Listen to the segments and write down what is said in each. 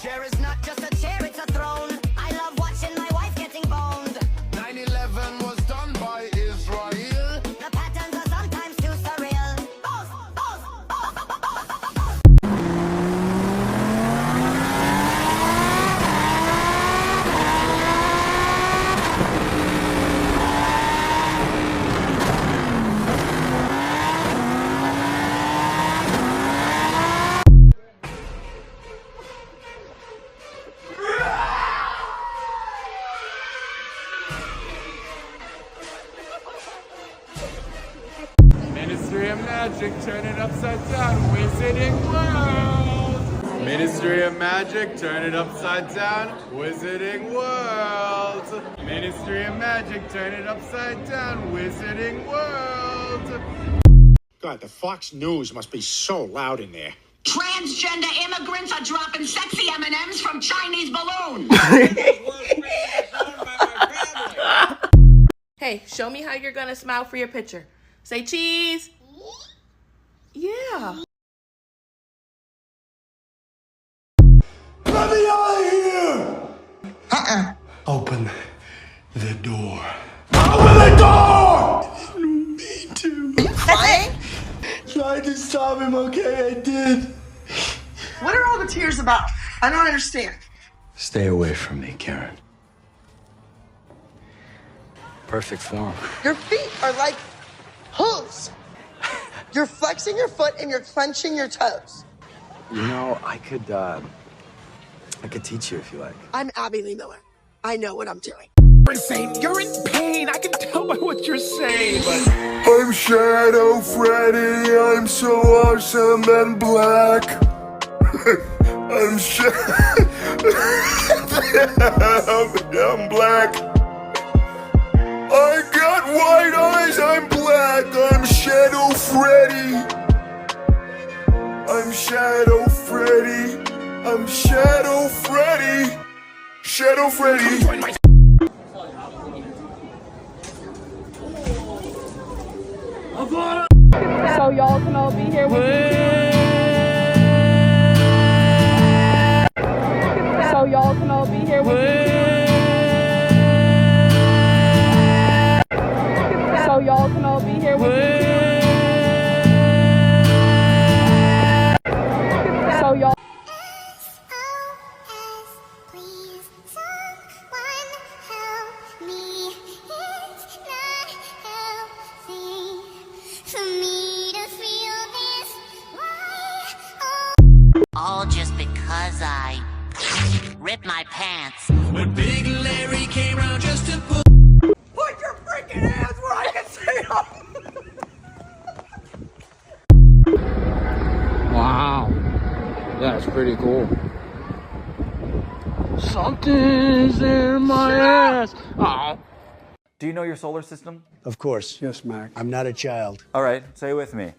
Chair is not just a chair, it's a throne. I love watching my wife getting boned. 9/11 was done by Israel. The patterns are sometimes too surreal. Ministry of Magic, turn it upside down, Wizarding World! Ministry of Magic, turn it upside down, Wizarding World! Ministry of Magic, turn it upside down, Wizarding World! God, the Fox News must be so loud in there. Transgender immigrants are dropping sexy M&Ms from Chinese balloons. Hey, show me how you're gonna smile for your picture. Say cheese. Yeah. Let me out of here! Open the door. Open the door! I didn't mean to. Are you crying? Tried to stop him, okay? I did. What are all the tears about? I don't understand. Stay away from me, Karen. Perfect form. Your feet are like hooves. You're flexing your foot and you're clenching your toes. You know, I could teach you if you like. I'm Abby Lee Miller. I know what I'm doing. You're in pain, I can tell by what you're saying, but... I'm Shadow Freddy. I'm so awesome and black. I'm I'm black. I got white eyes, I'm black, I'm Shadow Freddy. I'm Shadow Freddy. I'm Shadow Freddy. Shadow Freddy. So y'all can all be here with me. So y'all can all be here with me. So y'all can all be here with me. So y'all. Please, someone help me. It's not healthy for me to feel this way. All just because I ripped my pants. When Big Larry came round just to put... Put your freaking hands where I can see them! Wow, that's pretty cool. Something's in my ass. Oh. Do you know your solar system? Of course. Yes, Mac. I'm not a child. All right, say it with me.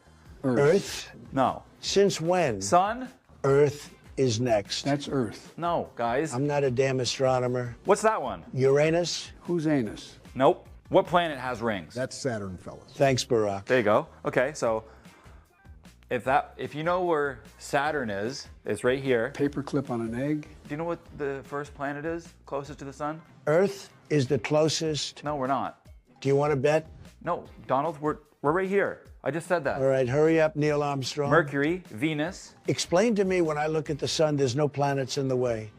Earth? No. Since when? Sun? Earth is next. That's Earth. No, guys. I'm not a damn astronomer. What's that one? Uranus? Who's anus? Nope. What planet has rings? That's Saturn, fellas. Thanks, Barack. There you go. Okay, so if you know where Saturn is, it's right here. Paperclip on an egg? Do you know what the first planet is closest to the sun? Earth is the closest. No, we're not. Do you want to bet? No, Donald, we're right here. I just said that. All right, hurry up, Neil Armstrong. Mercury, Venus, Explain to me when I look at the sun, there's no planets in the way.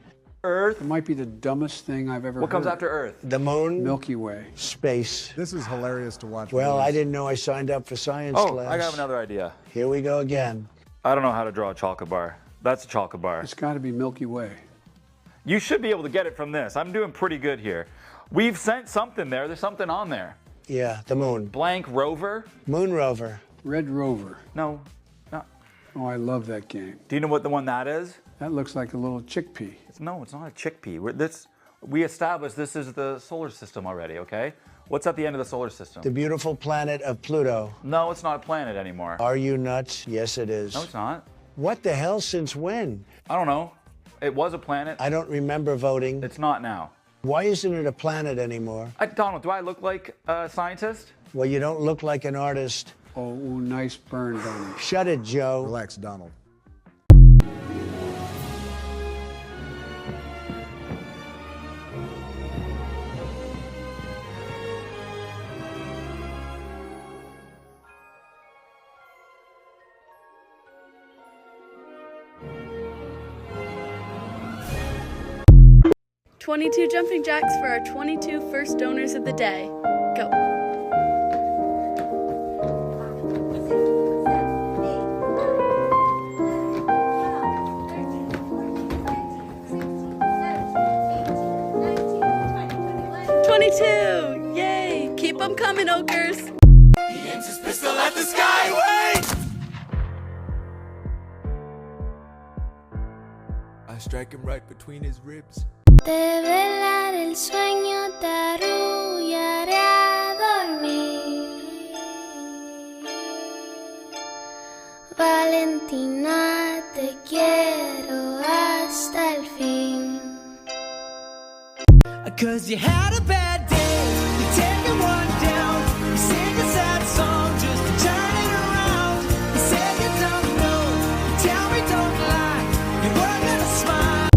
Earth. It might be the dumbest thing I've ever What heard. comes after Earth? The moon? Milky Way. Space. This is hilarious to watch. Well, I didn't know I signed up for science Oh, class. I got another idea. Here we go again. I don't know how to draw a chocolate bar. That's a chocolate bar. It's got to be Milky Way. You should be able to get it from this. I'm doing pretty good here. We've sent something there. There's something on there. Yeah, the moon. Blank rover? Moon rover. Red Rover. No, not. Oh, I love that game. Do you know what the one that is? That looks like a little chickpea. No, it's not a chickpea. We established this is the solar system already, okay? What's at the end of the solar system? The beautiful planet of Pluto. No, it's not a planet anymore. Are you nuts? Yes, it is. No, it's not. What the hell? Since when? I don't know. It was a planet. I don't remember voting. It's not now. Why isn't it a planet anymore? Donald, do I look like a scientist? Well, you don't look like an artist. Oh, nice burn, Donnie. Shut it, Joe. Relax, Donald. 22 jumping jacks for our 22 first donors of the day. Go. Yay! Keep them coming, Okers. He aims his pistol at the skyway. I strike him right between his ribs. De velar el sueño te arrullaré a dormir. Valentina, te quiero hasta el fin. 'Cause you had a bad day, you take one down, you sing a sad song just to turn it around. You say you don't know, you tell me don't lie, you were gonna smile.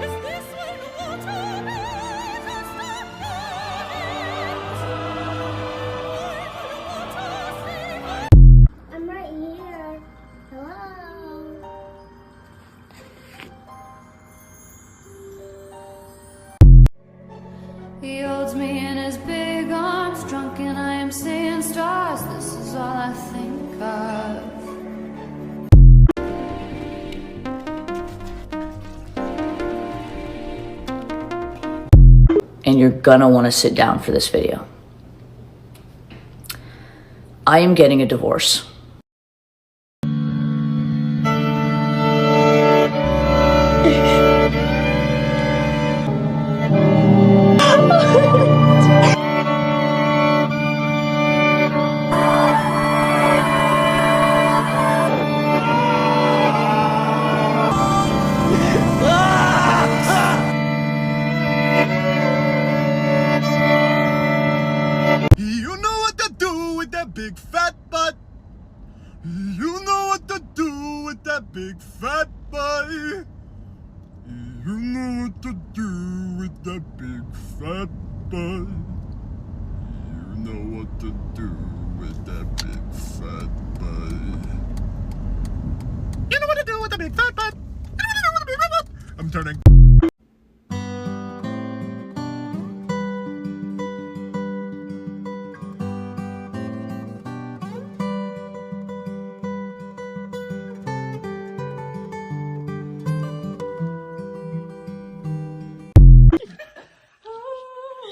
Is this what you want to be? I'm right here. Hello. He holds me in his big arms, drunk, and I am seeing stars. This is all I think of. And you're gonna want to sit down for this video. I am getting a divorce. You know what to do with that big fat butt. You know what to do with that big fat butt. You know what to do with that big fat butt. You know what to do with that big fat butt. You know what to do with the big fat butt. You know what to do with the big fat butt. I'm turning.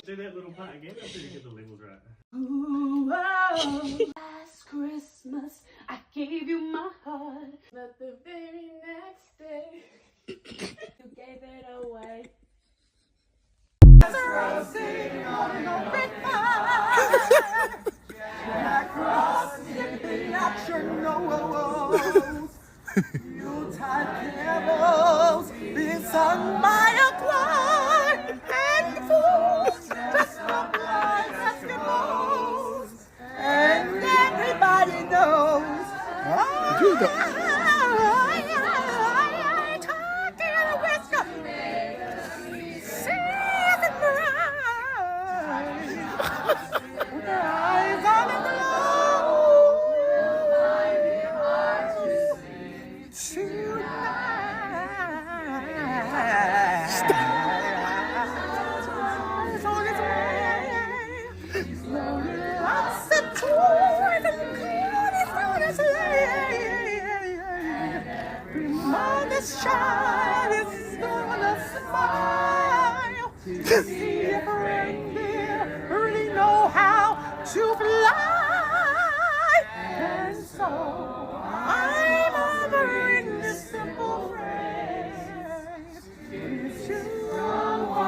Do that little part again until you get the levels right. Ooh, oh. Last Christmas, I gave you my heart. But the very next day, you gave it away. Sitting on an open across the action knows. Yuletide carols being sung by a choir and fools dressed up like Eskimos, and everybody knows. Talking a whisker, seeing bright, with their eyes on the glow. This child is gonna smile to see if reindeer really know how to fly. And so I'm offering this simple phrase to you.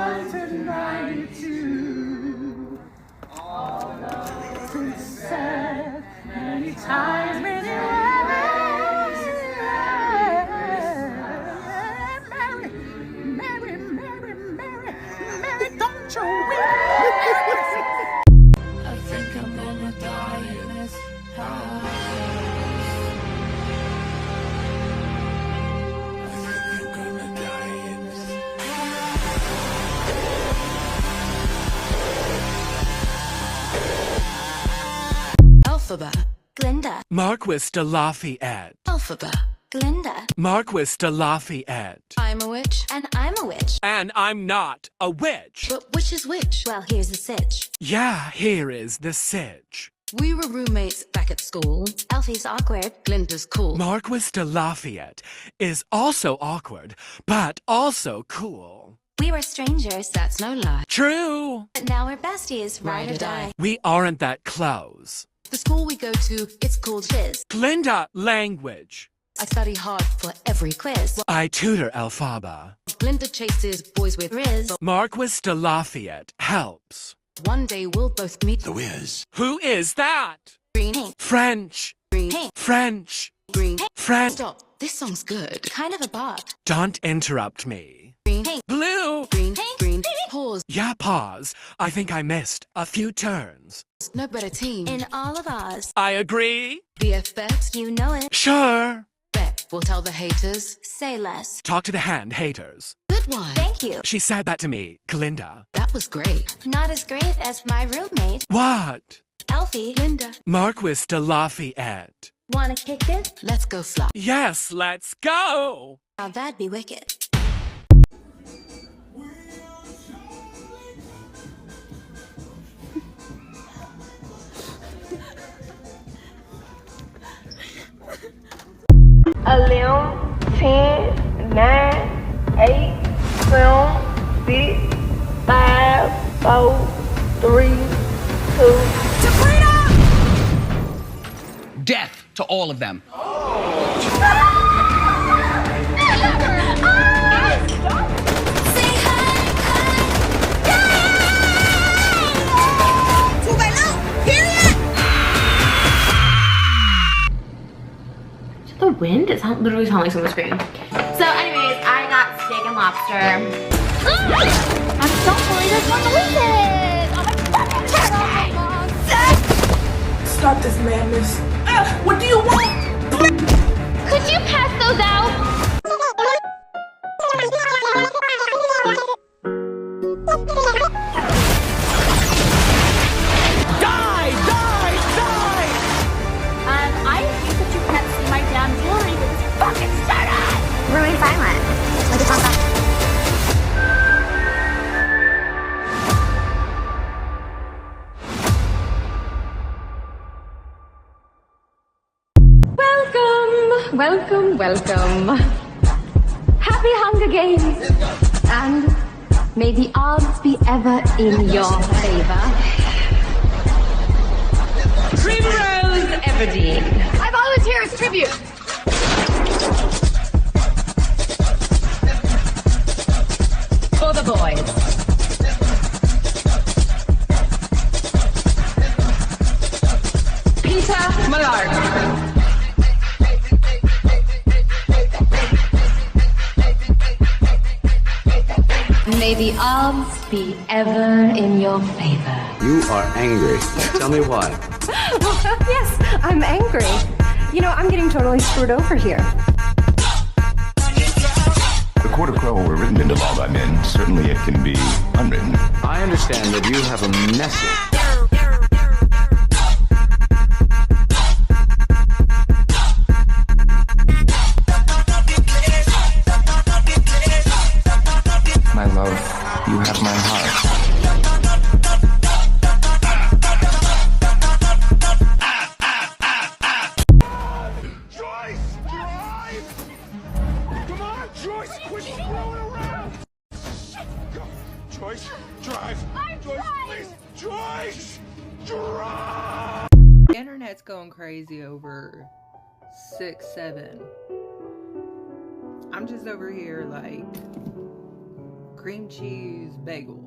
Marquis de Lafayette. Alphabet. Glinda. Marquis de Lafayette. I'm a witch. And I'm a witch. And I'm not a witch. But which is which? Well, here's the sitch. Yeah, here is the sitch. We were roommates back at school. Alfie's awkward. Glinda's cool. Marquis de Lafayette is also awkward, but also cool. We were strangers. That's no lie. True. But now we're besties. Ride or die. We aren't that close. The school we go to, it's called Shiz. Glinda language. I study hard for every quiz. I tutor Elphaba. Glinda chases boys with Riz. Marquis de Lafayette helps. One day we'll both meet The whiz. Who is that? Green Pink. French. Green Pink. French. Green Pink. French. Stop. This song's good. Kind of a bop. Don't interrupt me. Green Pink. Blue. Green Pink. Green Pink. Pause. Yeah, pause. I think I missed a few turns. No better team in all of Oz. I agree. BFFs, you know it. Sure. Bet we'll tell the haters. Say less. Talk to the hand, haters. Good one. Thank you. She said that to me, Glinda. That was great. Not as great as my roommate. What? Alfie. Glinda. Marquis de Lafayette. Wanna kick it? Let's go flop. Yes, let's go. Now that'd be wicked. A limb, 10, 9, 8, 7, 6, 5, 4, 3, 2. Death to all of them. The wind? It literally sounds like someone screaming. So anyways, I got steak and lobster. I don't believe this one loses! Oh my god, Stop this madness. What do you want? could you pass those out? Die! Die! Die! I hate that you can't see my damn jewelry with this fucking shirt on! Remain silent. Let it come back. Welcome, welcome. Happy Hunger Games. And may the odds be ever in your favor. Primrose Everdeen. I volunteer as tribute. For the boys. Peter Millard. May the odds be ever in your favor. You are angry. Tell me why. Yes, I'm angry. You know, I'm getting totally screwed over here. The Court of Crow were written into law by men. Certainly it can be unwritten. I understand that you have a message. My love, you have my heart. Joyce, drive! Come on, Joyce, quit screwing around! Go. Joyce, drive! Joyce, please! Joyce, drive! The internet's going crazy over 6-7. I'm just over here like cream cheese bagel.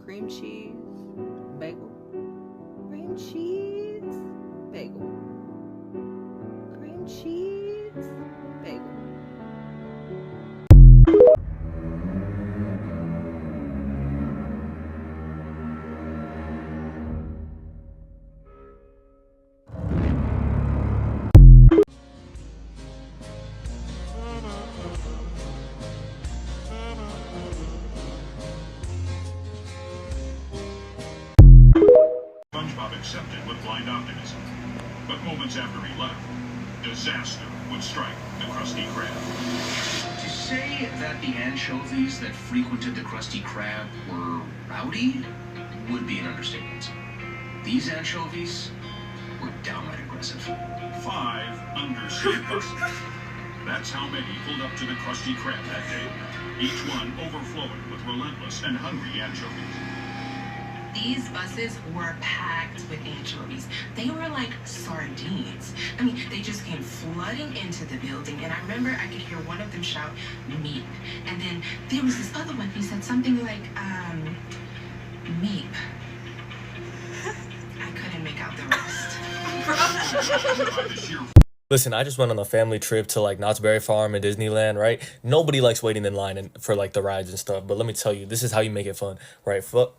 Cream cheese bagel. Cream cheese bagel. Cream cheese bagel. SpongeBob accepted with disaster would strike the Krusty Krab. To say that the anchovies that frequented the Krusty Krab were rowdy would be an understatement. These anchovies were downright aggressive. 5 understatements. That's how many pulled up to the Krusty Krab that day. Each one overflowing with relentless and hungry anchovies. These buses were packed with anchovies. They were like sardines. I mean, they just came flooding into the building. And I remember I could hear one of them shout, meep. And then there was this other one who said something like, meep. I couldn't make out the rest. Listen, I just went on a family trip to like Knott's Berry Farm and Disneyland, right? Nobody likes waiting in line for like the rides and stuff, but let me tell you, this is how you make it fun, right? Fuck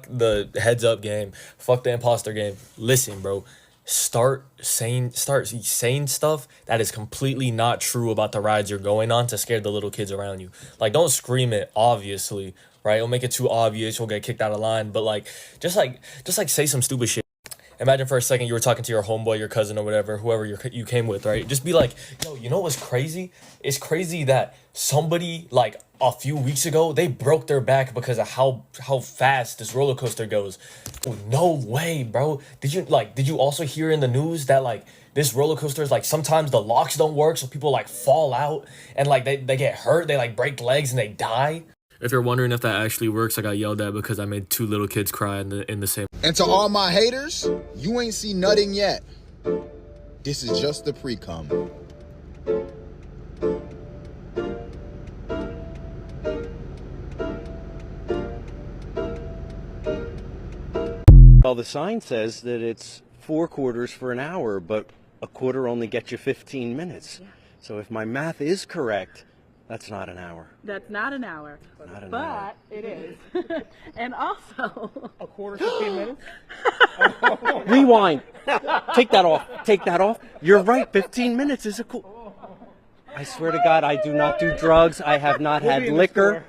the heads up game, fuck the imposter game. Listen, bro, start saying stuff that is completely not true about the rides you're going on to scare the little kids around you. Like, don't scream it, obviously, right? It'll make it too obvious, you'll get kicked out of line, but like, just say some stupid shit. Imagine for a second you were talking to your homeboy, your cousin, or whatever, whoever you came with, right? Just be like, yo, you know what's crazy? It's crazy that somebody, like, a few weeks ago, they broke their back because of how fast this roller coaster goes. Oh, no way, bro. Did you also hear in the news that, like, this roller coaster is, like, sometimes the locks don't work, so people, like, fall out, and, like, they get hurt, they, like, break legs, and they die? If you're wondering if that actually works, I got yelled at because I made 2 little kids cry in the same. And to all my haters, you ain't see nothing yet. This is just the pre-cum. Well, the sign says that it's 4 quarters for an hour, but a quarter only gets you 15 minutes. Yeah. So if my math is correct, that's not an hour. That's not an hour. Not an but hour. It is. And also... A quarter, 15 minutes? Rewind. Take that off. Take that off. You're right. 15 minutes is a cool... I swear to God, I do not do drugs. I have not had liquor.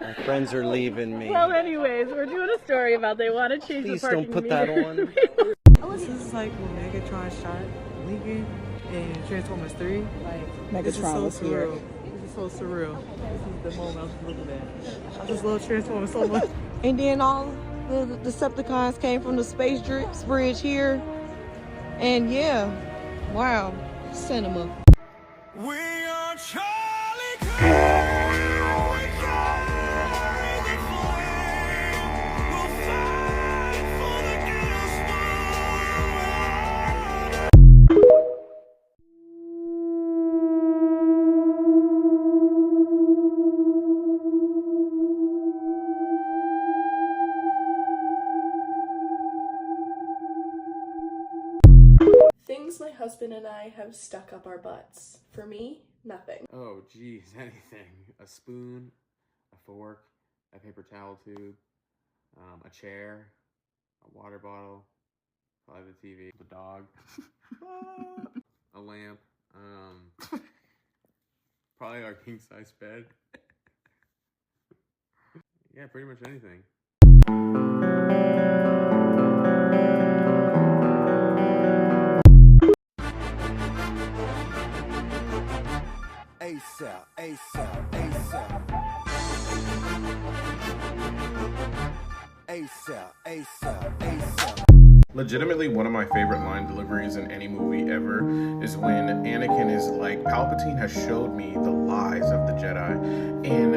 My friends are leaving me. Well, anyways, we're doing a story about they want to change Please the parking don't put meter. that on. This is like when Megatron shot Lincoln in Transformers 3. Like, Megatron was here. This is so surreal. This is the moment I was looking at. I just love Transformers so much. And then all the Decepticons came from the Space Bridge here. And yeah, wow, cinema. We are Charlie Things my husband and I have stuck up our butts. For me, nothing. Oh, geez, anything. A spoon, a fork, a paper towel tube, a chair, a water bottle, probably the TV, the dog, a lamp, probably our king-size bed. Yeah, pretty much anything. ASAP, ASAP, ASAP. ASAP, ASAP, ASAP. Legitimately, one of my favorite line deliveries in any movie ever is when Anakin is like, Palpatine has showed me the lies of the Jedi, and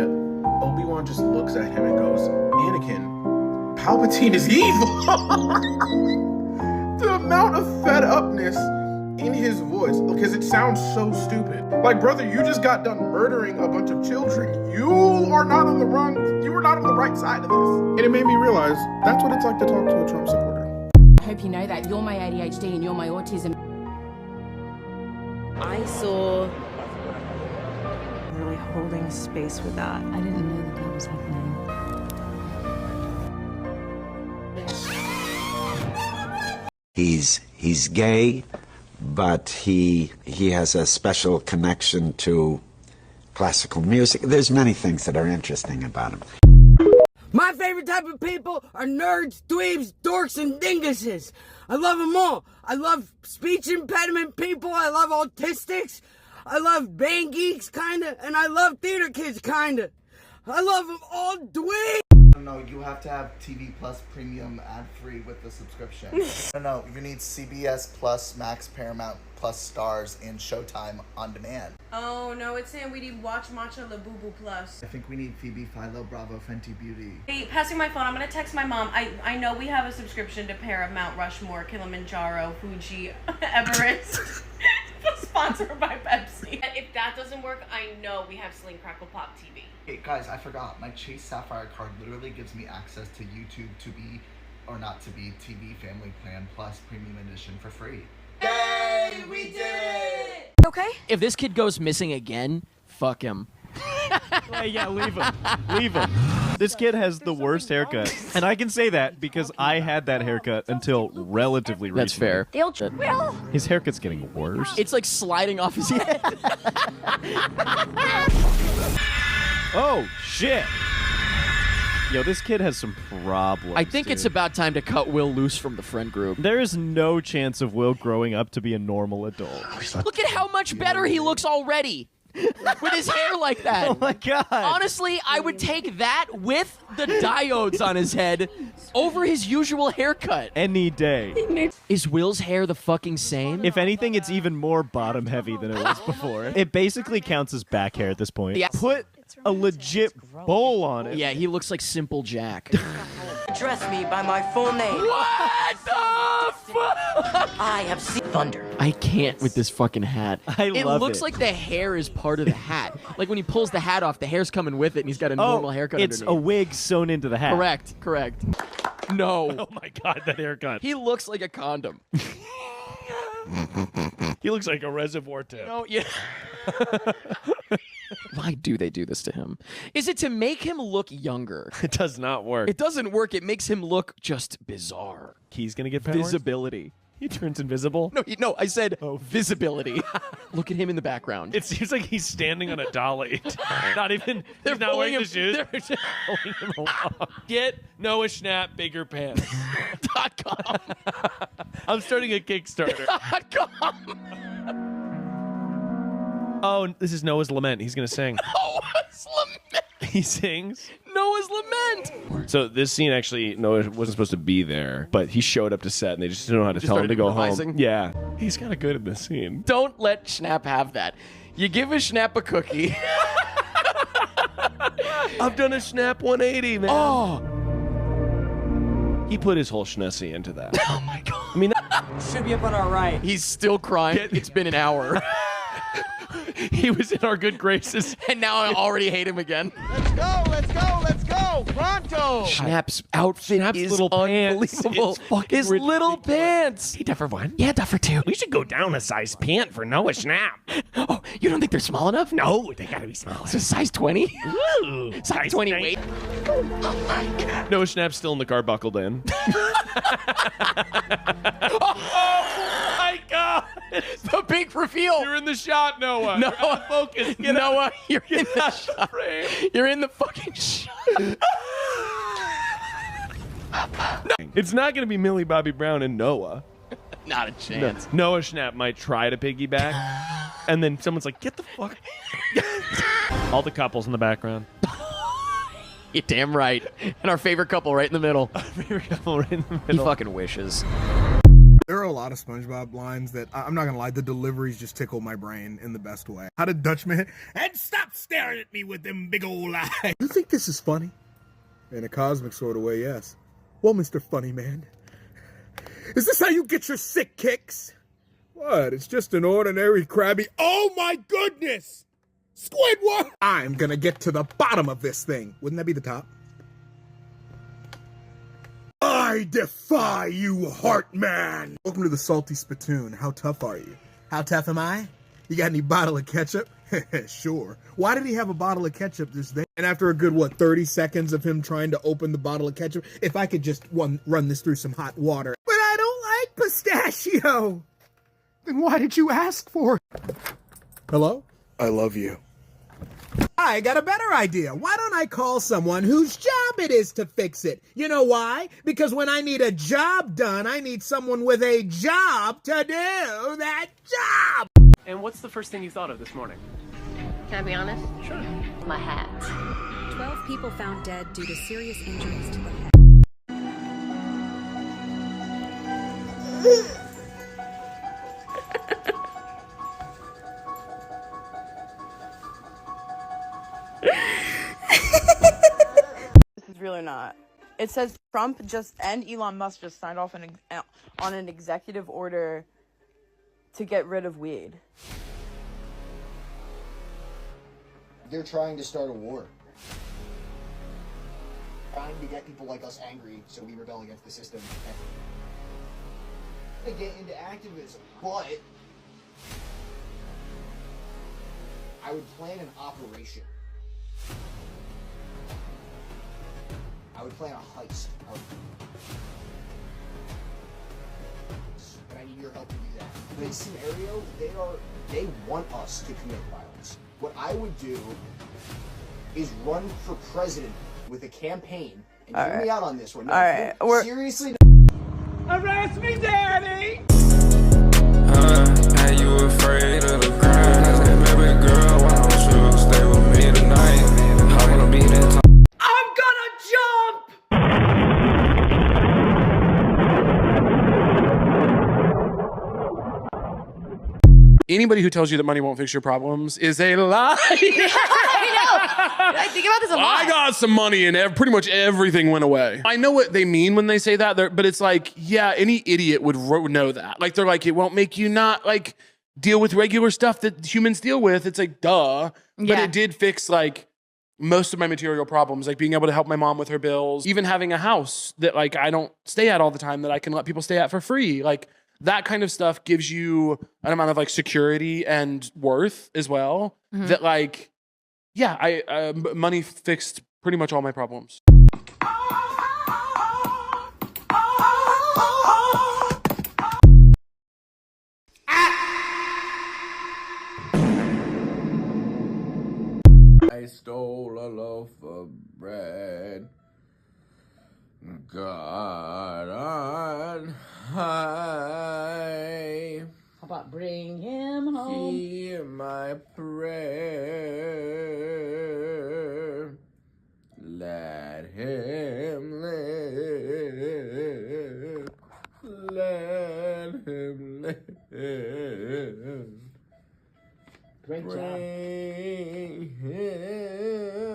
Obi-Wan just looks at him and goes, Anakin, Palpatine is evil! The amount of fed upness in his voice, because it sounds so stupid. Like, brother, you just got done murdering a bunch of children. You are not on the right side of this. And it made me realize that's what it's like to talk to a Trump supporter. I hope you know that you're my ADHD and you're my autism. I saw really holding space for that. I didn't know that was happening. He's gay, but he has a special connection to classical music. There's many things that are interesting about him. My favorite type of people are nerds, dweebs, dorks, and dinguses. I love them all. I love speech impediment people. I love autistics. I love band geeks, kinda. And I love theater kids, kinda. I love them all dweebs. No, you have to have TV Plus Premium ad-free with the subscription. No, you need CBS Plus, Max, Paramount Plus Stars, and Showtime on demand. Oh no, it's saying we need Watch Matcha Labubu Plus. I think we need Phoebe, Philo, Bravo, Fenty Beauty. Hey, passing my phone, I'm gonna text my mom. I know we have a subscription to Paramount, Rushmore, Kilimanjaro, Fuji, Everest. Sponsored by Pepsi. If that doesn't work, I know we have Sling Crackle Pop TV. Hey guys, I forgot. My Chase Sapphire card literally gives me access to YouTube To Be or Not To Be TV Family Plan Plus Premium Edition for free. Yay, we did it! Okay. If this kid goes missing again, fuck him. Yeah, leave him. Leave him. This kid has the worst haircut. And I can say that because I had that haircut until relatively recently. That's fair. Will. His haircut's getting worse. It's like sliding off his head. Oh, shit. Yo, this kid has some problems. I think it's about time to cut Will loose from the friend group. There is no chance of Will growing up to be a normal adult. Look at how much better he looks already. With his hair like that. Oh my god. Honestly, I would take that with the diodes on his head over his usual haircut. Any day. Is Will's hair the fucking same? If anything, it's even more bottom heavy than it was before. It basically counts as back hair at this point. Yeah. Put a legit bowl on it. Yeah, he looks like Simple Jack. Address me by my full name. What the fuck? I have seen thunder. I can't with this fucking hat. I love it. It looks like the hair is part of the hat. Like when he pulls the hat off, the hair's coming with it, and he's got a normal haircut it's underneath. a wig sewn into the hat. Correct. No. Oh my god, that haircut. He looks like a condom. He looks like a reservoir tip. No, yeah. Why do they do this to him? Is it to make him look younger? It does not work. It doesn't work. It makes him look just bizarre. He's gonna get powers? Visibility. He turns invisible? No, I said visibility. Look at him in the background. It seems like he's standing on a dolly. Not even, They're he's not wearing pulling the shoes. They're just pulling him along. Get Noah Schnapp bigger pants. .com. I'm starting a Kickstarter. .com. Oh, this is Noah's Lament. He's gonna sing. Noah's Lament. He sings. Noah's Lament. So this scene actually, Noah wasn't supposed to be there, but he showed up to set, and they just didn't know how to tell him to go home. Yeah, he's kind of good in this scene. Don't let Schnapp have that. You give a Schnapp a cookie. I've done a Schnapp 180, man. Oh. He put his whole schnessi into that. Oh my god. I mean, Should be up on our right. He's still crying. It's been an hour. he was in our good graces. And now I already hate him again. Let's go. Pronto. Schnapp's outfit is little pants unbelievable. is His little pants. Hey, Duffer 1? Yeah, Duffer 2. We should go down a size pant for Noah Schnapp. Oh, you don't think they're small enough? No, they gotta be small. So size 20? Ooh, Size 20 weight? Oh my god. Noah Schnapp's still in the car buckled in. Oh my god. The big reveal. You're in the shot, Noah. Noah, focus. Noah, you're in the shot. You're in the fucking shot. No. It's not going to be Millie Bobby Brown and Noah. Not a chance. No. Noah Schnapp might try to piggyback, and then someone's like, get the fuck. All the couples in the background. You're damn right. And our favorite couple right in the middle. Our favorite couple right in the middle. He fucking wishes. There are a lot of SpongeBob lines that, I'm not gonna lie, the deliveries just tickle my brain in the best way. How did Dutchman? And stop staring at me with them big old eyes. You think this is funny? In a cosmic sort of way, yes. Well, Mr. Funny Man, is this how you get your sick kicks? What? It's just an ordinary Krabby. Oh my goodness! Squidward! I'm gonna get to the bottom of this thing. Wouldn't that be the top? I defy you, Heartman! Welcome to the Salty Spittoon. How tough are you? How tough am I? You got any bottle of ketchup? Sure. Why did he have a bottle of ketchup this day? And after a good, 30 seconds of him trying to open the bottle of ketchup, if I could just run this through some hot water. But I don't like pistachio! Then why did you ask for it? Hello? I love you. I got a better idea. Why don't I call someone whose job job it is to fix it. You know why? Because when I need a job done, I need someone with a job to do that job. And what's the first thing you thought of this morning? Can I be honest? Sure. My hat. 12 people found dead due to serious injuries to the head. This is really not. It says Trump and Elon Musk just signed off on an executive order to get rid of weed. They're trying to start a war. Trying to get people like us angry so we rebel against the system. They get into activism, but I would plan an operation. I would plan a heist. And I need your help to do that. In this scenario, they want us to commit violence. What I would do is run for president with a campaign, and hear me out on this one. No, Alright, seriously. Arrest me, Daddy! Are you afraid of the grind? I said, baby girl, why don't you stay with me tonight? I wanna be that time. I'm gonna jump! Anybody who tells you that money won't fix your problems is a lie. I know. I think about this a lot. I got some money and pretty much everything went away. I know what they mean when they say that, but it's like, yeah, any idiot would know that. Like, they're like, it won't make you not like deal with regular stuff that humans deal with. It's like, duh. But Yeah. it did fix like most of my material problems, like being able to help my mom with her bills, even having a house that like I don't stay at all the time that I can let people stay at for free. Like, that kind of stuff gives you an amount of like security and worth as well. That like, yeah, money fixed pretty much all my problems. I stole a loaf of bread. God on high. How about bring him home? Hear my prayer. Let him live. Let him live. Great job. Bring him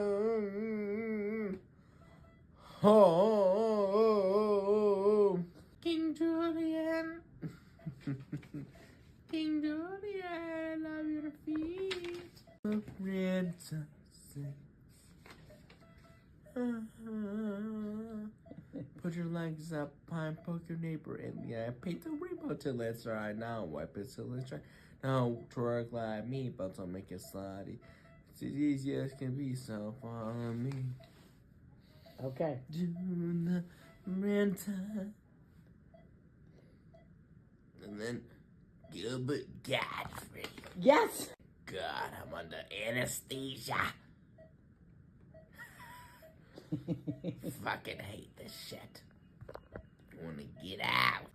home. King Julian. King Julian, love your feet. The princesses. Put your legs up, pine, poke your neighbor in the eye. Paint the rainbow till it's dry. Now wipe it till it's dry. Now twerk like me, but don't make it slutty. It's as easy as can be, so follow me. Okay. Doing the renta. And then Gilbert Godfrey. Yes! God, I'm under anesthesia. Fucking hate this shit. Wanna get out.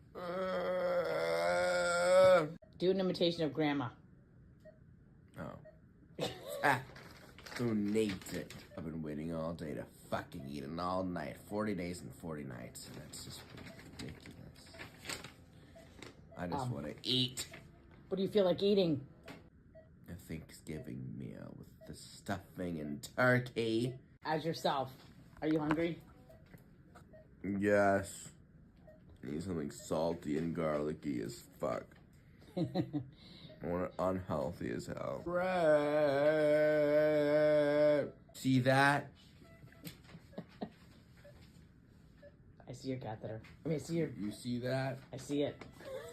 Do an imitation of Grandma. Oh. Who needs it? I've been waiting all day to fucking eat it all night. 40 days and 40 nights. And that's just ridiculous. I just want to eat. What do you feel like eating? A Thanksgiving meal with the stuffing and turkey. As yourself. Are you hungry? Yes. I need something salty and garlicky as fuck. I want it unhealthy as hell. Bread. See that? I see your catheter. I mean, I see your... You see that? I see it.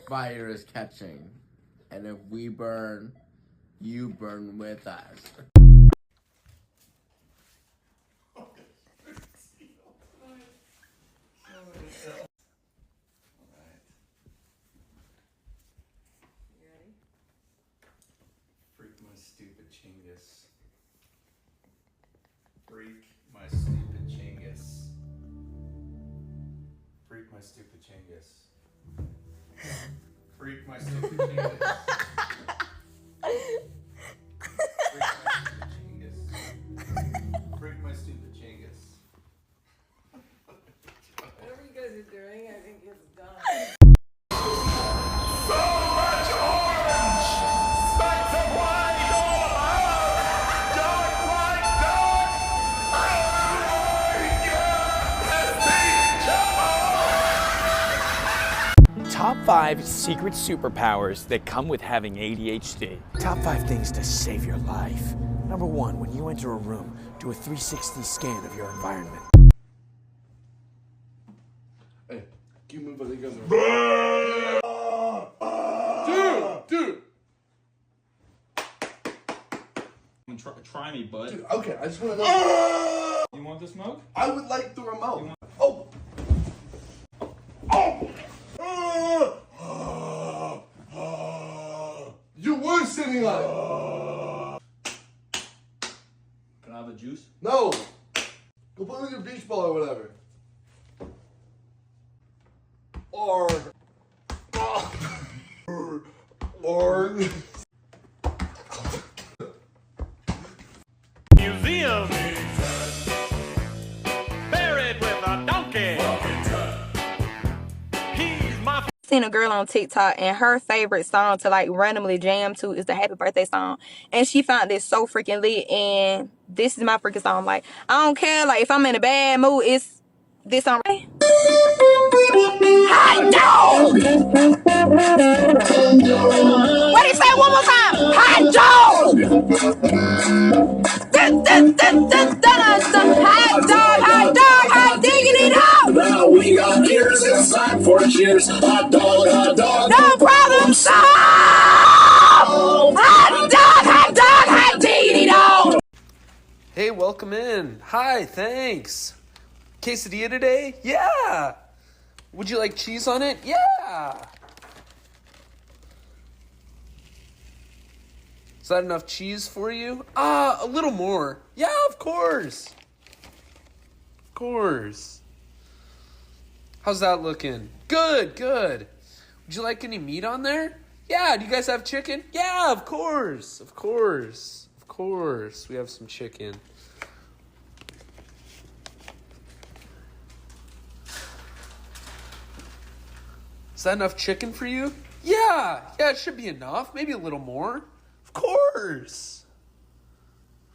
Fire is catching. And if we burn, you burn with us. Freak my stupid chingus. Freak my stupid chingus. Chingus. Freak my stupid Chingus. Freak my stupid Chingus. Whatever you guys are doing, I think it's done. So much orange! Specks of white all around! Dark white dark! Top 5 secret superpowers that come with having ADHD. Top 5 things to save your life. Number 1, when you enter a room, do a 360 scan of your environment. Hey, can you move while you guys are... Dude! Try me, bud. Dude, okay, I just want to know... You want the smoke? I would like the remote. You were sitting on it. Can I have a juice? No. Go play with your beach ball or whatever. Or. Museum. Buried with a donkey. He's my. Seen a girl on TikTok and her favorite song to like randomly jam to is the Happy Birthday song, and she found this so freaking lit, and this is my freaking song. Like, I don't care, like if I'm in a bad mood, it's this song. Hot dog! What do you say one more time? Hot dog! Hot dog, hot diggity dog! Now we got ears inside for cheers. Hot dog, no problem solved! Hot diggity dog! Hey, welcome in. Hi, thanks. Quesadilla today? Yeah. Would you like cheese on it? Yeah. Is that enough cheese for you? A little more. Yeah, of course. Of course. How's that looking? Good, good. Would you like any meat on there? Yeah, do you guys have chicken? Yeah, of course. Of course. Of course. We have some chicken. Is that enough chicken for you? Yeah, it should be enough. Maybe a little more. Of course.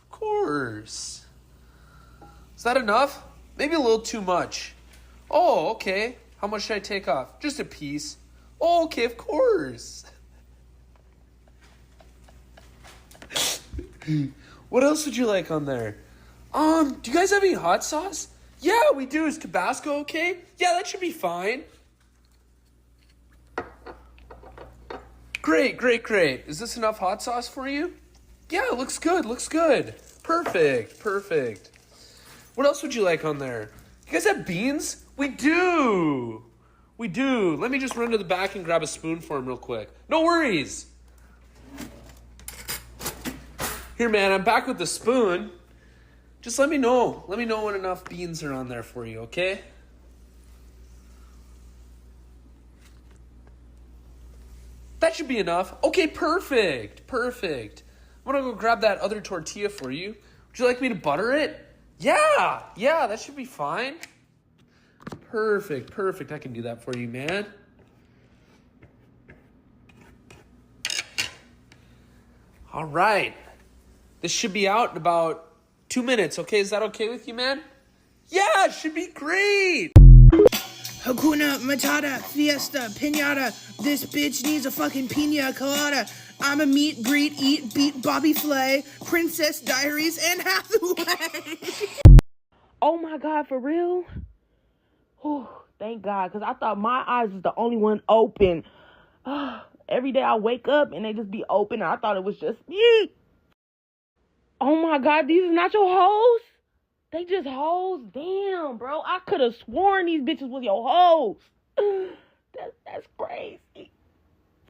Of course. Is that enough? Maybe a little too much. Oh, okay. How much should I take off? Just a piece. Oh, okay, of course. What else would you like on there? Do you guys have any hot sauce? Yeah, we do. Is Tabasco okay? Yeah, that should be fine. Great, great, great. Is this enough hot sauce for you? Yeah, it looks good, looks good. Perfect, perfect. What else would you like on there? You guys have beans? We do. We do. Let me just run to the back and grab a spoon for him real quick. No worries. Here, man, I'm back with the spoon. Just let me know. Let me know when enough beans are on there for you, okay? That should be enough. Okay, perfect. Perfect. I'm gonna go grab that other tortilla for you. Would you like me to butter it? Yeah, that should be fine. Perfect, perfect. I can do that for you, man. All right. This should be out in about 2 minutes, okay? Is that okay with you, man? Yeah, it should be great. Hakuna Matata, Fiesta, Pinata. This bitch needs a fucking pina colada. I'm a meet, greet, eat, beat, Bobby Flay, Princess Diaries, and Hathaway. Oh my God, for real? Oh, thank God, because I thought my eyes was the only one open. Every day I wake up and they just be open, and I thought it was just me. Oh my God, these are not your hoes? They just hoes? Damn, bro. I could have sworn these bitches was your hoes. That's crazy.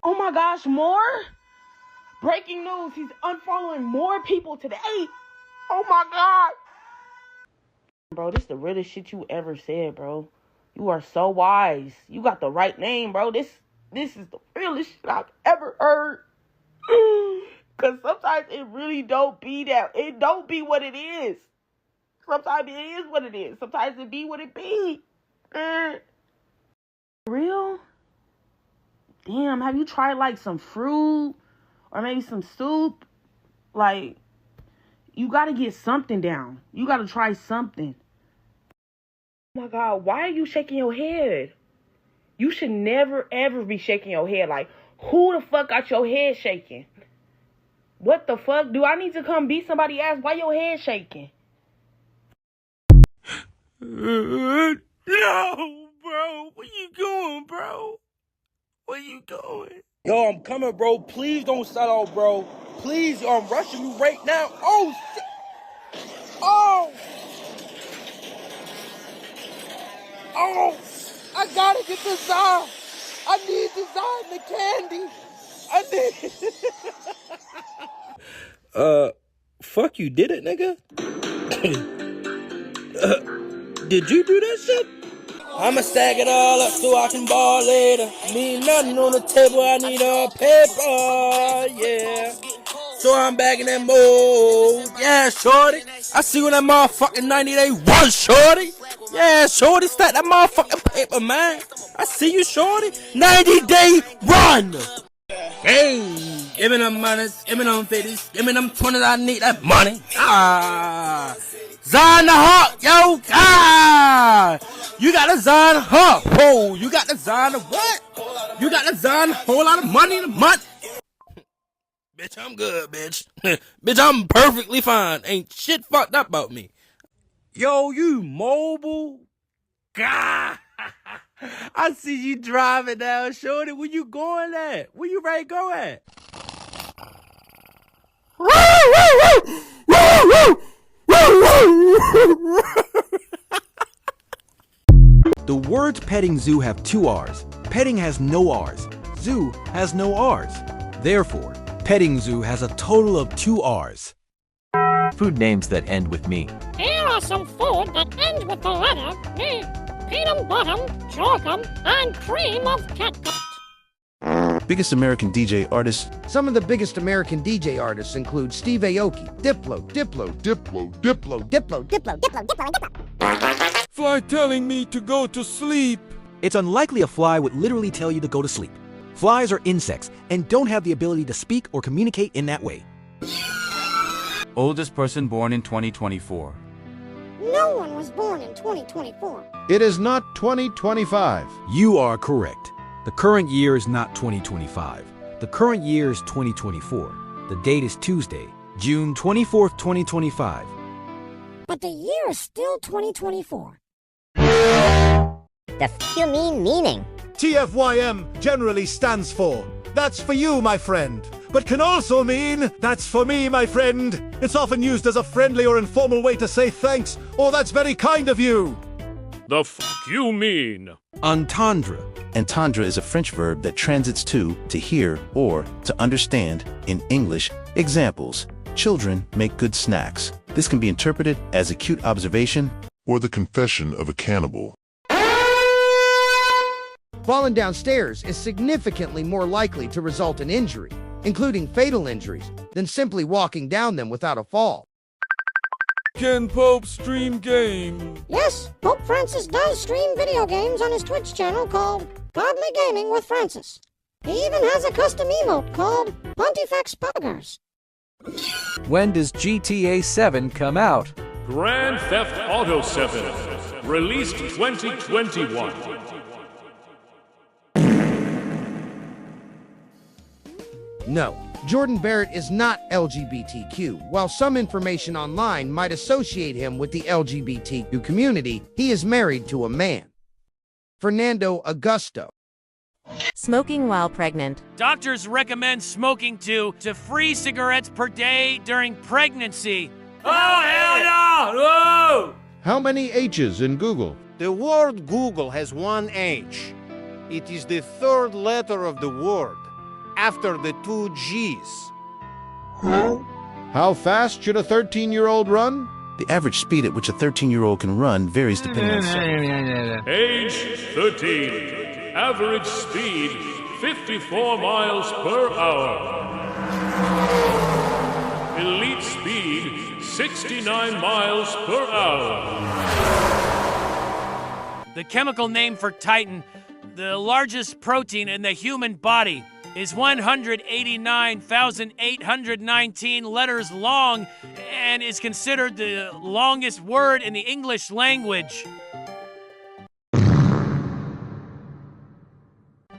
Oh my gosh, more? Breaking news, he's unfollowing more people today. Oh my God. Bro, this is the realest shit you ever said, bro. You are so wise. You got the right name, bro. This is the realest shit I've ever heard. Cause sometimes it really don't be that. It don't be what it is. Sometimes it is what it is. Sometimes it be what it be. Real? Damn, have you tried like some fruit or maybe some soup? Like, you gotta get something down. You gotta try something. Oh my God, why are you shaking your head? You should never ever be shaking your head. Like, who the fuck got your head shaking? What the fuck? Do I need to come beat somebody's ass? Why your head shaking? No, bro. Where you going, bro? Where you going? Yo, I'm coming, bro. Please don't start out, bro. Please, I'm rushing you right now. Oh, shit. Oh. Oh. I gotta get the Zara. I need the Zara and the candy. I need... fuck you, did it, nigga? Did you do that shit? I'ma stack it all up so I can ball later. Need nothing on the table, I need all paper, yeah. So I'm back in that mode, yeah, shorty. I see when that motherfucking 90-day run, shorty. Yeah, shorty, stack that motherfucking paper, man. I see you, shorty. 90-day run. Hey, give me them monies, give me them 50s, give me them 20s, I need that money. Ah. Zion the Hawk, yo! Ah! You got a Zion Hawk. Whoa, you got the Zion of what? You got the Zion, whole lot of money in a month. Bitch, I'm good, bitch. Bitch, I'm perfectly fine. Ain't shit fucked up about me. Yo, you mobile? God! I see you driving down, shorty. Where you going at? Where you ready to go at? The words petting zoo have two R's. Petting has no R's. Zoo has no R's. Therefore, petting zoo has a total of two R's. Food names that end with me. Here are some food that ends with the letter me. Peanut bottom, sorghum, and cream of catgut. Biggest American DJ artists. Some of the biggest American DJ artists include Steve Aoki, Diplo. Fly telling me to go to sleep. It's unlikely a fly would literally tell you to go to sleep. Flies are insects and don't have the ability to speak or communicate in that way. Oldest person born in 2024. No one was born in 2024. It is not 2025. You are correct. The current year is not 2025. The current year is 2024. The date is Tuesday, June 24th, 2025. But the year is still 2024. The f you meaning? TFYM generally stands for, that's for you, my friend, but can also mean, that's for me, my friend. It's often used as a friendly or informal way to say thanks, or that's very kind of you. The f you mean? Entendre. Entendre is a French verb that transits to hear, or to understand in English. Examples: children make good snacks. This can be interpreted as a cute observation or the confession of a cannibal. Falling downstairs is significantly more likely to result in injury, including fatal injuries, than simply walking down them without a fall. Can Pope stream games? Yes, Pope Francis does stream video games on his Twitch channel called Godly Gaming with Francis. He even has a custom emote called Pontifex Poggers. When does GTA 7 come out? Grand Theft Auto 7, released 2021. No, Jordan Barrett is not LGBTQ. While some information online might associate him with the LGBTQ community, he is married to a man. Fernando Augusto. Smoking while pregnant. Doctors recommend smoking 2 to 3 cigarettes per day during pregnancy. Oh, hell no! No! How many H's in Google? The word Google has one H. It is the third letter of the word, after the 2 G's. How fast should a 13-year-old run? The average speed at which a 13-year-old can run varies depending on several. Age 13. Average speed 54 miles per hour. Elite speed 69 miles per hour. The chemical name for Titan, the largest protein in the human body, is 189,819 letters long and is considered the longest word in the English language.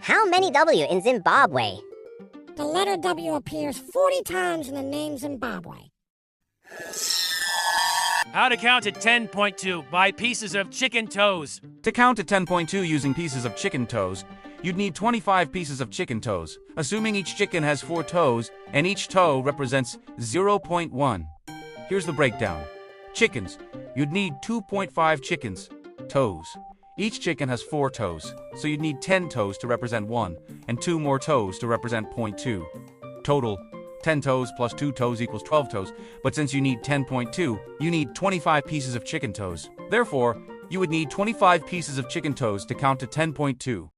How many W in Zimbabwe? The letter W appears 40 times in the name Zimbabwe. How to count to 10.2 by pieces of chicken toes. To count to 10.2 using pieces of chicken toes, you'd need 25 pieces of chicken toes, assuming each chicken has 4 toes, and each toe represents 0.1. Here's the breakdown. Chickens, you'd need 2.5 chickens. Toes. Each chicken has 4 toes, so you'd need 10 toes to represent 1, and 2 more toes to represent 0.2. Total, 10 toes plus 2 toes equals 12 toes, but since you need 10.2, you need 25 pieces of chicken toes. Therefore, you would need 25 pieces of chicken toes to count to 10.2.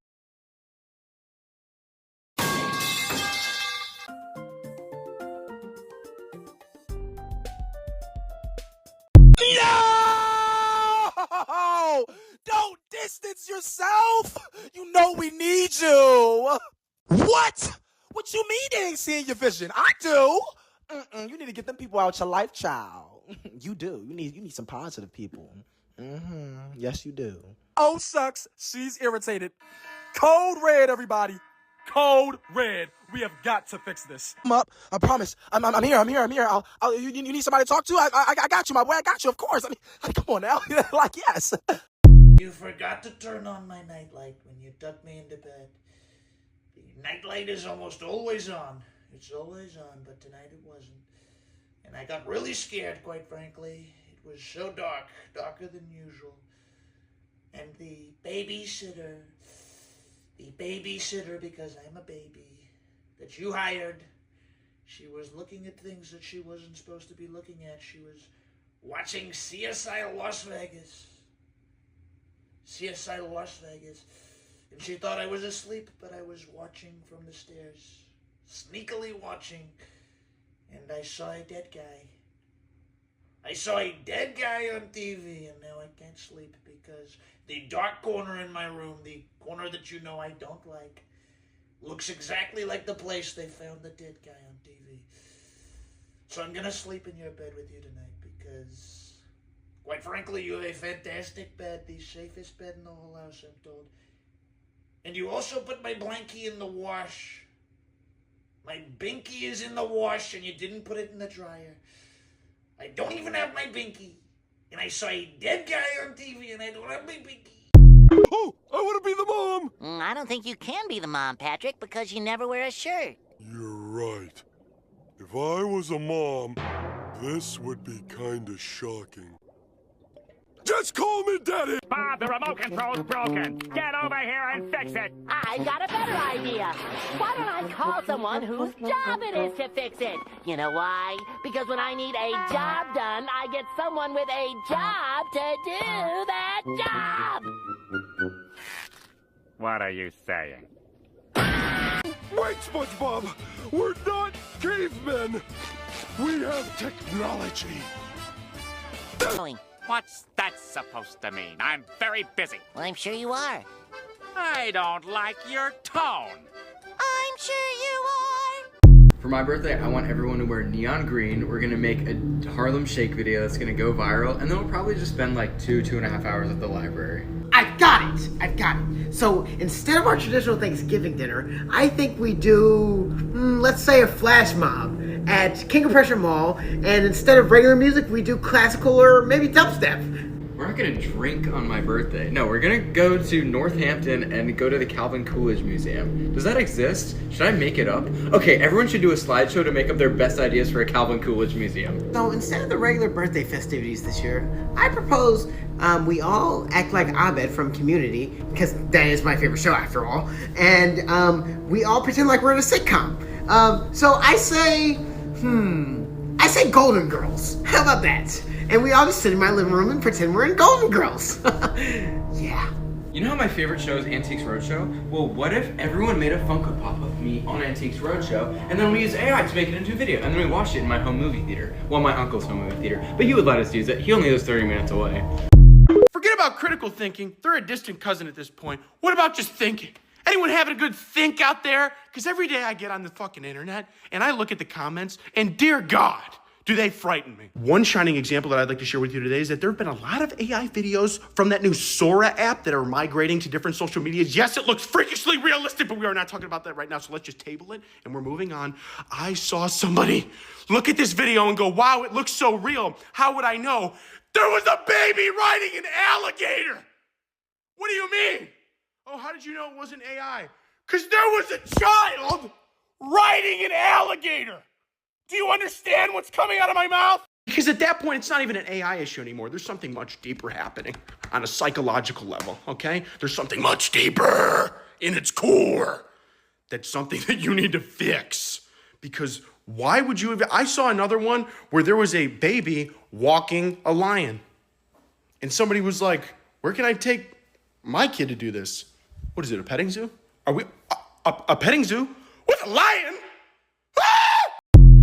No! Don't distance yourself! You know we need you! What? What you mean they ain't seeing your vision? I do! You need to get them people out your life, child. You do. You need some positive people. Yes, you do. Oh, shucks. She's irritated. Code red, everybody. Code red. We have got to fix this. I'm up. I promise. I'm here. You need somebody to talk to? I got you, my boy. I got you, of course. I mean, come on now. Like, yes. You forgot to turn on my nightlight when you tucked me into bed. The nightlight is almost always on. It's always on, but tonight it wasn't. And I got really scared, quite frankly. It was so dark, darker than usual. And the babysitter, because I'm a baby, that you hired, she was looking at things that she wasn't supposed to be looking at. She was watching CSI Las Vegas. And she thought I was asleep, but I was watching from the stairs. Sneakily watching. And I saw a dead guy. I saw a dead guy on TV, and now I can't sleep because the dark corner in my room, the corner that you know I don't like, looks exactly like the place they found the dead guy on TV. So I'm gonna sleep in your bed with you tonight because, quite frankly, you have a fantastic bed, the safest bed in the whole house, I'm told. And you also put my blankie in the wash. My binky is in the wash, and you didn't put it in the dryer. I don't even have my binky. And I saw a dead guy on TV, and I don't have my binky. Oh, I want to be the mom! I don't think you can be the mom, Patrick, because you never wear a shirt. You're right. If I was a mom, this would be kinda shocking. Just call me Daddy! Bob, the remote control's broken. Get over here and fix it. I got a better idea. Why don't I call someone whose job it is to fix it? You know why? Because when I need a job done, I get someone with a job to do that job. What are you saying? Wait, SpongeBob! We're not cavemen! We have technology! What's that supposed to mean? I'm very busy. Well, I'm sure you are. I don't like your tone. I'm sure you are. For my birthday, I want everyone to wear neon green. We're gonna make a Harlem Shake video that's gonna go viral, and then we'll probably just spend like 2.5 hours at the library. I've got it! So instead of our traditional Thanksgiving dinner, I think we do, let's say a flash mob at King of Prussia Mall, and instead of regular music, we do classical or maybe dubstep. We're not gonna drink on my birthday. No, we're gonna go to Northampton and go to the Calvin Coolidge Museum. Does that exist? Should I make it up? Okay, everyone should do a slideshow to make up their best ideas for a Calvin Coolidge Museum. So instead of the regular birthday festivities this year, I propose we all act like Abed from Community, because that is my favorite show after all, and we all pretend like we're in a sitcom. So I say, I say Golden Girls. How about that? And we all just sit in my living room and pretend we're in Golden Girls. Yeah. You know how my favorite show is Antiques Roadshow? Well, what if everyone made a Funko Pop of me on Antiques Roadshow, and then we use AI to make it into a video, and then we watched it in my home movie theater. Well, my uncle's home movie theater. But he would let us use it. He only lives 30 minutes away. Forget about critical thinking. They're a distant cousin at this point. What about just thinking? Anyone having a good think out there? Because every day I get on the fucking internet, and I look at the comments, and dear God, do they frighten me. One shining example that I'd like to share with you today is that there have been a lot of AI videos from that new Sora app that are migrating to different social medias. Yes, it looks freakishly realistic, but we are not talking about that right now, so let's just table it, and we're moving on. I saw somebody look at this video and go, wow, it looks so real. How would I know? There was a baby riding an alligator. What do you mean? Oh, how did you know it wasn't AI? Because there was a child riding an alligator. Do you understand what's coming out of my mouth? Because at that point, it's not even an AI issue anymore. There's something much deeper happening on a psychological level, okay? There's something much deeper in its core. That's something that you need to fix. Because why would you have... I saw another one where there was a baby walking a lion. And somebody was like, where can I take my kid to do this? What is it, a petting zoo? Are we... A petting zoo? With a lion?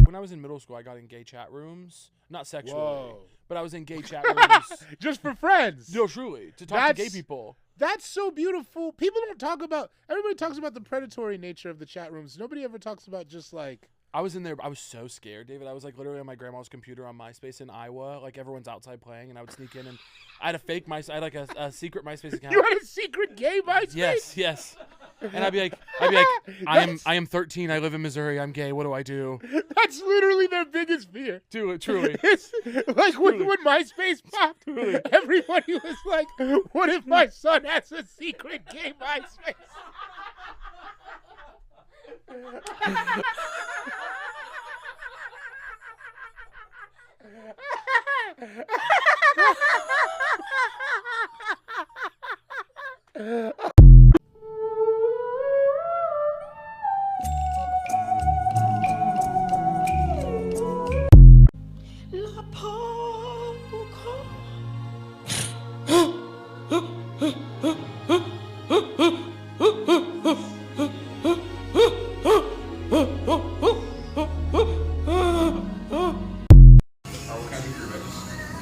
When I was in middle school, I got in gay chat rooms. Not sexually, Whoa. but I was in gay chat rooms. Just for friends. No, truly. To talk to gay people. That's so beautiful. People don't talk about... Everybody talks about the predatory nature of the chat rooms. Nobody ever talks about just like... I was in there. I was so scared, David. I was like literally on my grandma's computer on MySpace in Iowa. Like everyone's outside playing, and I would sneak in, and I had a fake MySpace. I had like a secret MySpace account. You had a secret gay MySpace? Yes, yes. And I'd be like, I am 13. I live in Missouri. I'm gay. What do I do? That's literally their biggest fear. Truly. It's like when MySpace popped, everybody was like, "What if my son has a secret gay MySpace?"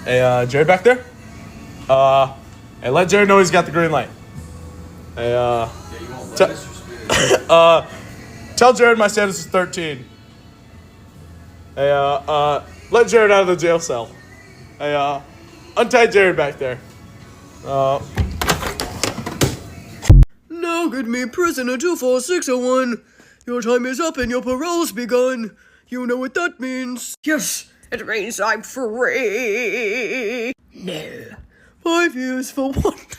Hey, Jared back there? Hey, let Jared know he's got the green light. Hey, tell Jared my status is 13. Hey, let Jared out of the jail cell. Hey, untie Jared back there. Now get me prisoner 24601. Your time is up and your parole's begun. You know what that means. Yes, it means I'm free. No. 5 years for what?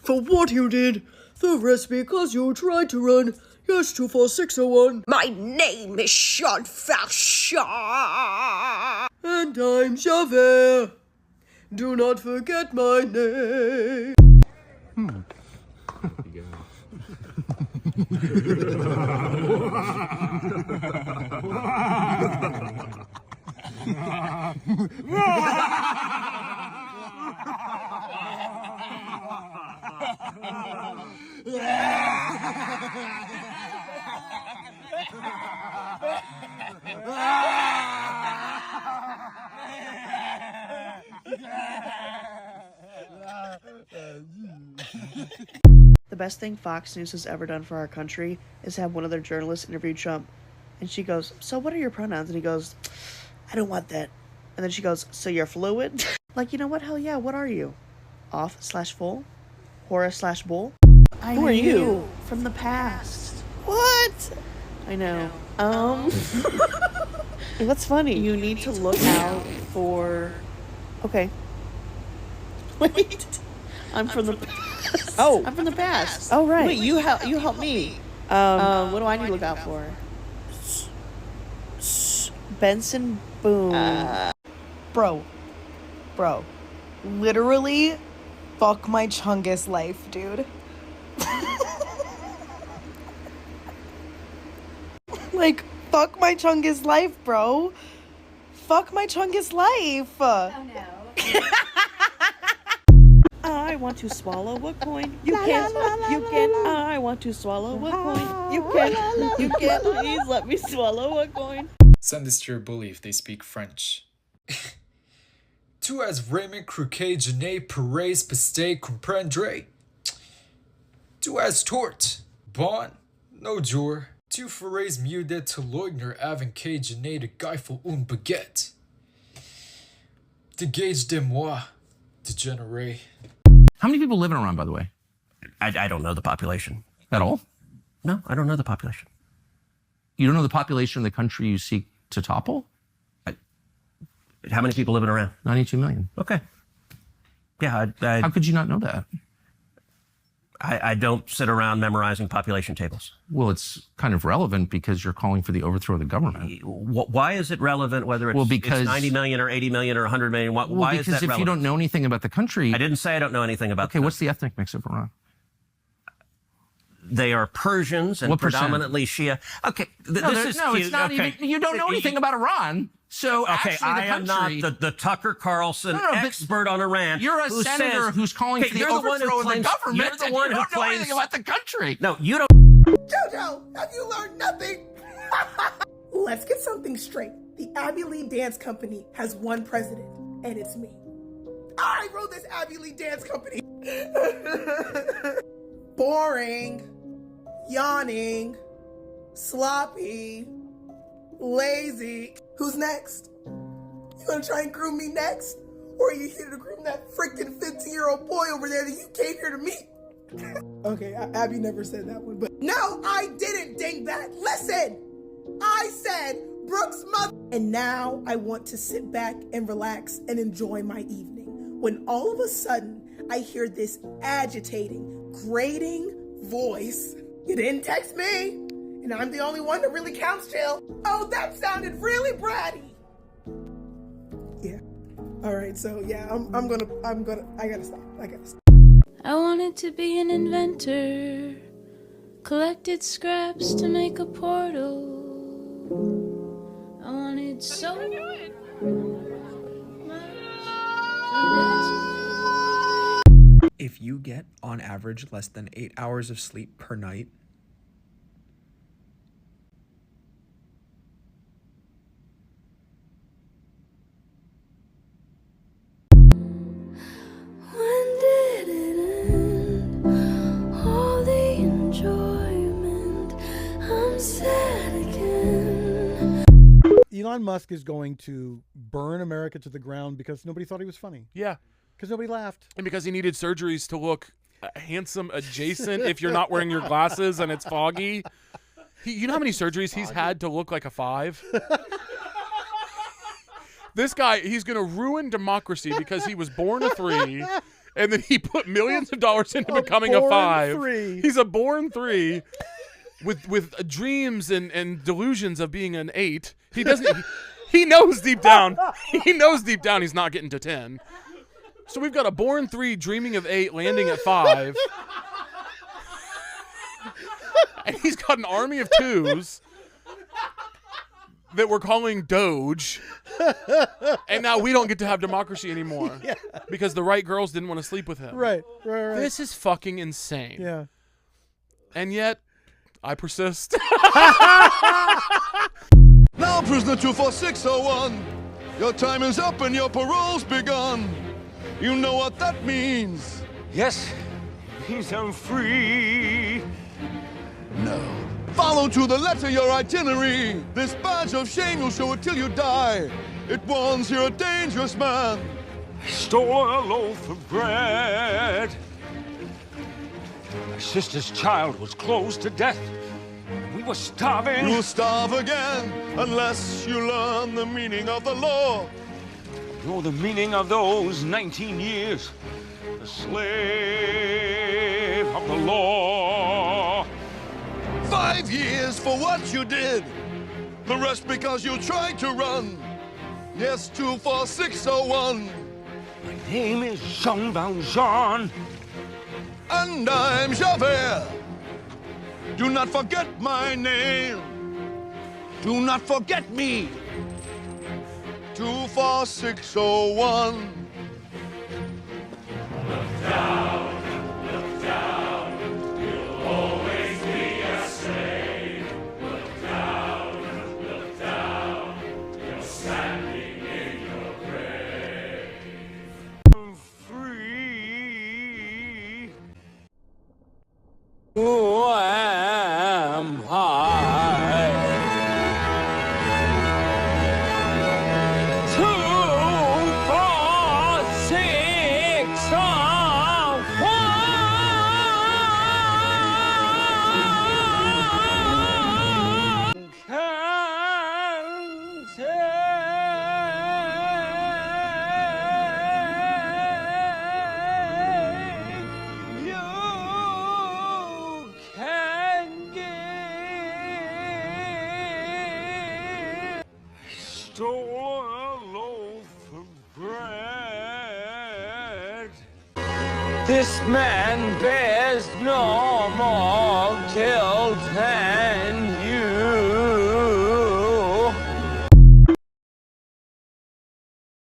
For what you did. The rest because you tried to run. Yes, 24601. My name is Sean Fashaw. And I'm Javert. Do not forget my name. The best thing Fox News has ever done for our country is have one of their journalists interview Trump. And she goes, so what are your pronouns? And he goes, I don't want that. And then she goes, so you're fluid? Like, you know what? Hell yeah, what are you? Off/full? Horror/bull? Who are you? From the past. What? I know. What's funny? You need to look out for... Okay. Wait. I'm from the past. Oh. I'm from the past. Oh, right. Wait, you help me. What do I need to look out for? Benson Boone. Bro. Literally, fuck my Chungus life, dude. Like, fuck my Chungus life, bro. Fuck my Chungus life. Oh no. I want to swallow a coin. You can. You can. I want to swallow a coin. You can. You can. Please let me swallow a coin. Send this to your bully if they speak French. Tu as vraiment croquet, je n'ai pas peste comprendre. Tu as tort. Bon, no jour. Tu ferais mieux de te leugner avant que je n'ai de geifel une baguette. Dégage de moi, degenerate. How many people live in Iran, by the way? I don't know the population. At all? No, I don't know the population. You don't know the population of the country you seek to topple? How many people live in Iran? 92 million. Okay. Yeah, How could you not know that? I don't sit around memorizing population tables. Well, it's kind of relevant because you're calling for the overthrow of the government. Why is it relevant whether it's, because, it's 90 million or 80 million or 100 million? Why is that relevant? Because if you don't know anything about the country... I didn't say I don't know anything about Okay, what's the ethnic mix of Iran? They are Persians and predominantly Shia. Okay, it's not even... You don't know anything about Iran. So okay, actually, I am not the Tucker Carlson expert on Iran. You're a senator who's calling for the overthrow of the government. You're the one who don't know anything about the country. No, you don't. JoJo, have you learned nothing? Let's get something straight. The Abbey Lee Dance Company has one president, and it's me. I wrote this Abbey Lee Dance Company. Boring, yawning, sloppy, lazy. Who's next? You gonna try and groom me next? Or are you here to groom that freaking 15-year-old boy over there that you came here to meet? Okay, Abby never said that one, but no, I didn't, dingbat. Listen, I said Brooke's mother. And now I want to sit back and relax and enjoy my evening. When all of a sudden I hear this agitating, grating voice. You didn't text me. And I'm the only one that really counts, Jill. Oh, that sounded really bratty. Yeah. All right. So yeah, I gotta stop. I wanted to be an inventor. Collected scraps to make a portal. I wanted so much. If you get, on average, less than 8 hours of sleep per night, Elon Musk is going to burn America to the ground because nobody thought he was funny. Yeah. Because nobody laughed. And because he needed surgeries to look handsome adjacent if you're not wearing your glasses and it's foggy. You know how many surgeries he's had to look like a 5? This guy, he's going to ruin democracy because he was born a 3, and then he put millions of dollars into becoming a 5. 3. He's a born 3 with dreams and delusions of being an 8. He doesn't. He knows deep down. He knows deep down he's not getting to 10. So we've got a born 3 dreaming of 8, landing at 5. And he's got an army of 2s that we're calling Doge. And now we don't get to have democracy anymore. Yeah. Because the right girls didn't want to sleep with him. Right. This is fucking insane. Yeah. And yet, I persist. Now, prisoner 24601, your time is up and your parole's begun. You know what that means. Yes, it means I'm free. No. Follow to the letter your itinerary. This badge of shame, you'll show it till you die. It warns you're a dangerous man. I stole a loaf of bread. My sister's child was close to death. We were starving. You'll starve again unless you learn the meaning of the law. You're the meaning of those 19 years. The slave of the law. 5 years for what you did. The rest because you tried to run. Yes, 24601. My name is Jean Valjean. And I'm Javert. Do not forget my name. Do not forget me. 24601. Who am I? 2, 'This man bears no more till 10